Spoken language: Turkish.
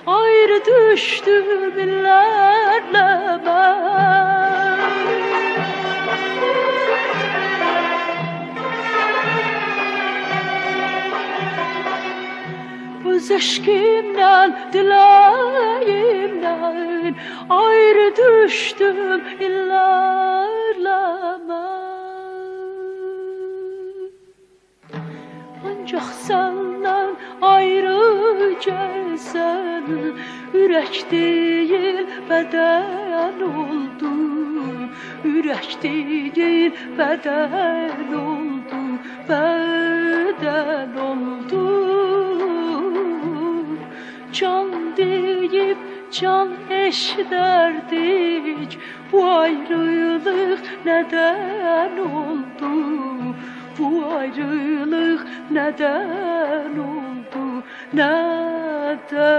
ayrı düştüm illerle ben. Öz eşkimden, dileğimden ayrı düştüm illerle ben. Ancak senden ayrı gezen yürek değil beden oldu. Yürek değil beden oldu. Beden oldu. Can deyip can eşlerdik. Bu ayrılık neden oldu? Bu ayrılık neden oldu? Neden?